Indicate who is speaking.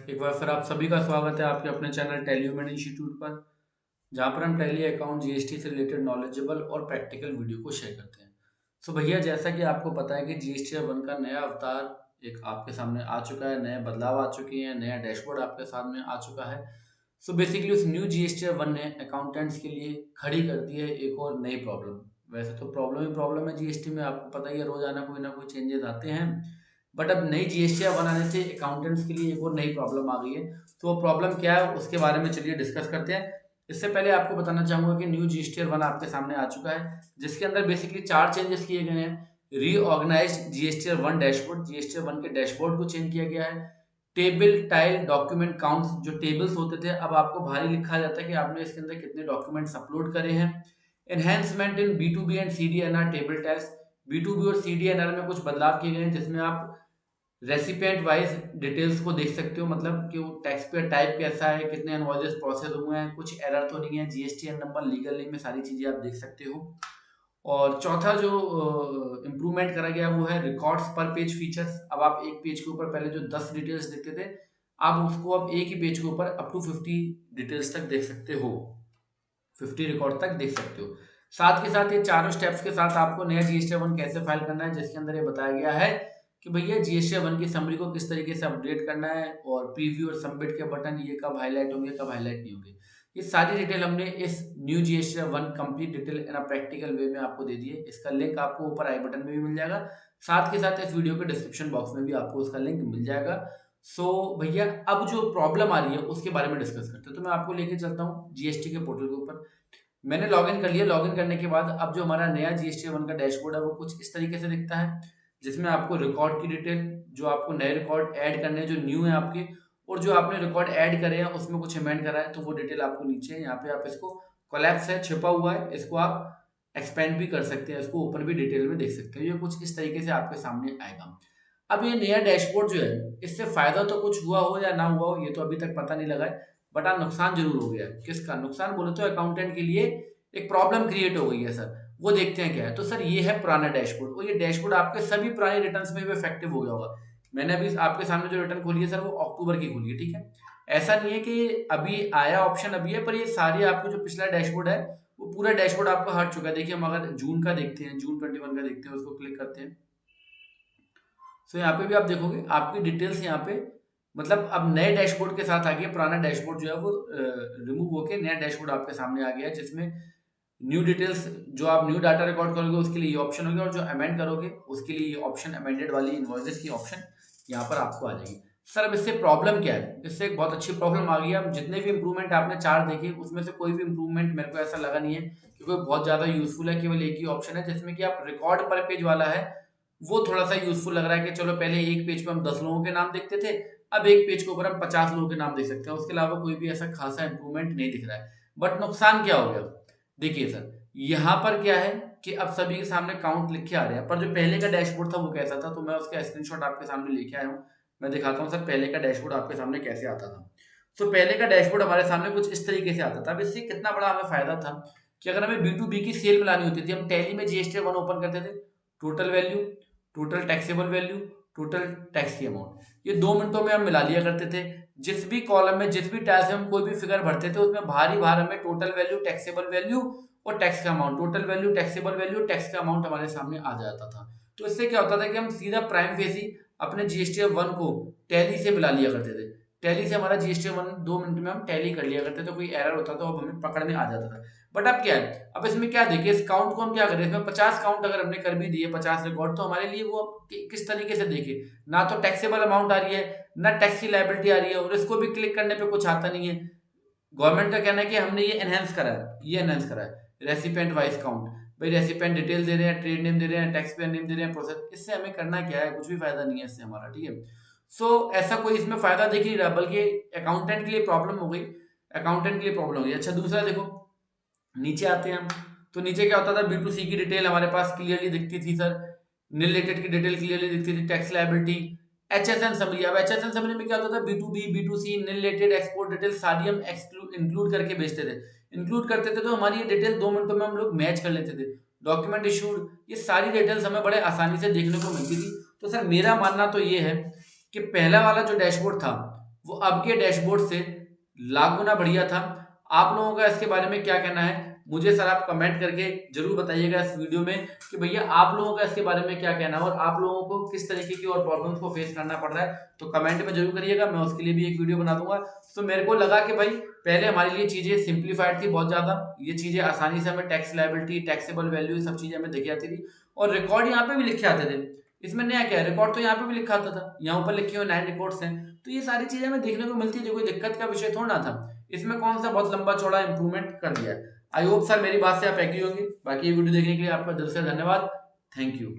Speaker 1: एक बार फिर आप सभी का स्वागत है आपके अपने चैनल टैली ह्यूमन इंस्टीट्यूट पर, जहाँ पर हम टैली अकाउंट जीएसटी से रिलेटेड नॉलेजेबल और प्रैक्टिकल वीडियो को शेयर करते हैं। सो भैया, जैसा कि आपको पता है कि जीएसटी वन का नया अवतार एक आपके सामने आ चुका है, नए बदलाव आ चुके हैं, नया डैशबोर्ड आपके सामने आ चुका है। सो बेसिकली उस न्यू जीएसटी वन ने अकाउंटेंट्स के लिए खड़ी कर दी है एक और नई प्रॉब्लम। वैसे तो प्रॉब्लम ही प्रॉब्लम है जीएसटी में, आपको पता ही है, रोजाना कोई ना कोई चेंजेस आते हैं। बट अब नई जीएसटी वन आने से अकाउंटेंट्स के लिए एक और नई प्रॉब्लम आ गई है। तो वो प्रॉब्लम क्या है उसके बारे में चलिए डिस्कस करते हैं। इससे पहले आपको बताना चाहूंगा कि न्यू जीएसटी वन आपके सामने आ चुका है, जिसके अंदर बेसिकली 4 चेंजेस किए गए हैं। Reorganize GST one dashboard, GST one के डैशबोर्ड को चेंज किया गया है। टेबल टाइल डॉक्यूमेंट काउंट्स, जो टेबल्स होते थे अब आपको भारी लिखा जाता है कि आपने इसके अंदर कितने डॉक्यूमेंट्स अपलोड करे हैं। Enhancement in B to B and C D N R table tiles, B to B और सी डी एन आर में कुछ बदलाव किए गए हैं, जिसमें आप रेसिपिएंट वाइज डिटेल्स को देख सकते हो, मतलब कि वो टैक्स पेयर टाइप कैसा है, कितने इनवॉइसेस प्रोसेस हुए हैं, कुछ एरर तो नहीं है, जीएसटीएन नंबर, लीगल नेम में सारी चीजें आप देख सकते हो। और चौथा जो इम्प्रूवमेंट करा गया वो है रिकॉर्ड्स पर पेज फीचर्स। अब आप एक पेज के ऊपर पहले जो 10 डिटेल्स देखते थे, आप उसको अब एक ही पेज के ऊपर अप टू 50 डिटेल्स तक देख सकते हो, 50 रिकॉर्ड तक देख सकते हो। साथ के साथ ये चारों स्टेप्स के साथ आपको नया जीएसटी वन कैसे फाइल करना है, जिसके अंदर ये बताया गया है कि भैया जीएसटी वन की समरी को किस तरीके से अपडेट करना है, और प्रीव्यू और सबमिट के बटन ये कब हाईलाइट होंगे, कब हाईलाइट नहीं होंगे, ये सारी डिटेल हमने इस new GST one complete detail in a practical way में आपको दे दी है। इसका लिंक आपको ऊपर आई बटन में भी मिल जाएगा, साथ के साथ इस वीडियो के डिस्क्रिप्शन बॉक्स में भी आपको उसका लिंक मिल जाएगा। सो भैया, अब जो प्रॉब्लम आ रही है उसके बारे में डिस्कस करते हैं। तो मैं आपको लेके चलता हूँ जीएसटी के पोर्टल के ऊपर। मैंने लॉगिन कर लिया। लॉगिन करने के बाद अब जो हमारा नया जीएसटी वन का डैशबोर्ड है वो कुछ इस तरीके से दिखता है, जिसमें आपको रिकॉर्ड की डिटेल, जो आपको नए रिकॉर्ड ऐड करने हैं, जो न्यू है आपके, और जो आपने रिकॉर्ड ऐड करे हैं उसमें कुछ अमेंड करा है, तो वो डिटेल आपको नीचे है। यहाँ पे आप इसको कोलैप्स है, छिपा हुआ है, इसको आप एक्सपेंड भी कर सकते हैं, इसको ओपन भी डिटेल में देख सकते हैं। ये कुछ इस तरीके से आपके सामने आएगा। अब ये नया डैशबोर्ड जो है, इससे फायदा तो कुछ हुआ हो या ना हुआ हो ये तो अभी तक पता नहीं लगा है, बट हाँ, नुकसान जरूर हो गया है। किसका नुकसान बोले तो अकाउंटेंट के लिए एक प्रॉब्लम क्रिएट हो गई है सर। वो देखते हैं क्या है। तो सर ये है पुराना डैशबोर्ड, और ये डैशबोर्ड आपके सभी पुराने रिटर्न्स में भी इफेक्टिव हो गया होगा। मैंने अभी आपके सामने जो रिटर्न खोली है सर, वो अक्टूबर की खोली है, ठीक है। ऐसा नहीं है कि अभी आया ऑप्शन अभी है, पर ये सारी आपको जो पिछला डैशबोर्ड है वो पूरा डैशबोर्ड आपका हट चुका है। देखिए, हम अगर जून का देखते हैं, जून 21 का देखते हैं, उसको क्लिक करते हैं, सो यहाँ पे भी आप देखोगे आपकी डिटेल्स यहाँ पे, मतलब अब नए डैशबोर्ड के साथ आ गया। पुराना डैशबोर्ड जो है वो रिमूव होके नया डैशबोर्ड आपके सामने आ गया है, जिसमें न्यू डिटेल्स, जो आप न्यू डाटा रिकॉर्ड करोगे उसके लिए ये ऑप्शन होगा, और जो अमेंड करोगे उसके लिए ये ऑप्शन, अमेंडेड वाली इनवॉइसेस की ऑप्शन यहाँ पर आपको आ जाएगी। सर अब इससे प्रॉब्लम क्या है? इससे एक बहुत अच्छी प्रॉब्लम आ गई है। अब जितने भी इंप्रूवमेंट आपने 4 देखे, उसमें से कोई भी इंप्रूवमेंट मेरे को ऐसा लगा नहीं है कि कोई बहुत ज्यादा यूजफुल है। केवल एक ही ऑप्शन है जिसमें कि आप रिकॉर्ड पर पेज वाला है, वो थोड़ा सा यूजफुल लग रहा है कि चलो पहले एक पेज पे हम 10 लोगों के नाम देखते थे, अब एक पेज के ऊपर हम 50 लोगों के नाम देख सकते हैं। उसके अलावा कोई भी ऐसा खासा इंप्रूवमेंट नहीं दिख रहा है। बट नुकसान क्या हो गया? देखिए सर, यहाँ पर क्या है कि अब सभी के सामने काउंट लिखे आ रहे हैं, पर जो पहले का डैशबोर्ड था वो कैसा था, तो मैं उसका स्क्रीनशॉट आपके सामने लेके आया हूँ। मैं दिखाता हूँ सर पहले का डैशबोर्ड आपके सामने कैसे आता था। तो पहले का डैशबोर्ड हमारे सामने कुछ इस तरीके से आता था। अब इससे कितना बड़ा हमें फायदा था कि अगर हमें बी टू बी की सेल मिलानी होती थी, हम टैली में जीएसटी वन ओपन करते थे, total value, total taxable value, total tax की अमाउंट, ये 2 मिनटों में हम मिला लिया करते थे। जिस भी कॉलम में, जिस भी टैब से हम कोई भी फिगर भरते थे, उसमें भारी भार हमें टोटल वैल्यू, टैक्सेबल वैल्यू और टैक्स का amount, total value, taxable value, tax का अमाउंट हमारे सामने आ जाता था। तो इससे क्या होता था कि हम सीधा प्राइम फेस ही अपने जीएसटी वन को टैली से मिला लिया करते थे। टैली से हमारा जीएसटी वन 2 मिनट में हम टैली कर लिया करते थे। कोई एरर होता तो अब हमें पकड़ में आ जाता था। बट अब क्या है, अब इसमें क्या देखिए, इस काउंट को हम क्या करें, इसमें 50 काउंट अगर हमने कर भी दिए, 50 रिकॉर्ड, तो हमारे लिए वो किस तरीके से देखे, ना तो टैक्सेबल अमाउंट आ रही है, ना टैक्स की लायबिलिटी आ रही है, और इसको भी क्लिक करने पे कुछ आता नहीं है। गवर्नमेंट का कहना है कि हमने ये एनहेंस करा है, ये एनहेंस करा है रेसिपेंट वाइज काउंट। भाई रेसिपेंट डिटेल दे रहे हैं, ट्रेड नेम दे रहे हैं, टैक्स पेयर नेम दे रहे हैं, प्रोसेस, इससे हमें करना क्या है? कुछ भी फायदा नहीं है इससे हमारा, ठीक है। सो ऐसा कोई इसमें फायदा दिख नहीं रहा, बल्कि अकाउंटेंट के लिए प्रॉब्लम हो गई, अकाउंटेंट के लिए प्रॉब्लम हो गई। अच्छा, दूसरा देखो, नीचे आते हैं हम, तो नीचे क्या होता था, बी टू सी की डिटेल हमारे पास क्लियरली दिखती थी सर, रिलेटेड की डिटेल क्लियरली दिखती थी, टैक्स लायबिलिटी, एचएसएन समरी। अब एचएसएन समरी में क्या होता था, B to B, B to C, related, export detail सारी हम इंक्लूड करके भेजते थे। इंक्लूड करते थे तो हमारी ये डिटेल 2 मिनटों में हम लोग मैच कर लेते थे। डॉक्यूमेंट इशूड, ये सारी डिटेल्स हमें बड़े आसानी से देखने को मिलती थी। तो सर मेरा मानना तो ये है कि पहला वाला जो डैशबोर्ड था वो अब के डैशबोर्ड से लाख गुना बढ़िया था। आप लोगों का इसके बारे में क्या कहना है, मुझे सर आप कमेंट करके जरूर बताइएगा इस वीडियो में कि भैया आप लोगों का इसके बारे में क्या कहना है और आप लोगों को किस तरीके की और प्रॉब्लम्स को फेस करना पड़ रहा है। तो कमेंट में जरूर करिएगा, मैं उसके लिए भी एक वीडियो बना दूंगा। तो मेरे को लगा कि भाई पहले हमारे लिए चीजें सिंप्लीफाइड थी बहुत ज्यादा, ये चीजें आसानी से हमें टैक्स लायबिलिटी, टैक्सेबल वैल्यू, सब चीजें हमें दिख जाती थी और रिकॉर्ड यहाँ पे भी लिखे आते थे। इसमें नया क्या है, रिकॉर्ड तो यहाँ पे भी लिखा आता था, यहाँ ऊपर लिखे हुए 9 रिकॉर्ड्स हैं। तो ये सारी चीजें हमें देखने को मिलती है, जो कोई दिक्कत का विषय थोड़ा ना था। इसमें कौन सा बहुत लंबा चौड़ा इंप्रूवमेंट कर दिया है। आई होप सर मेरी बात से आप एग्री होंगे। बाकी ये वीडियो देखने के लिए आपका दिल से धन्यवाद। Thank you.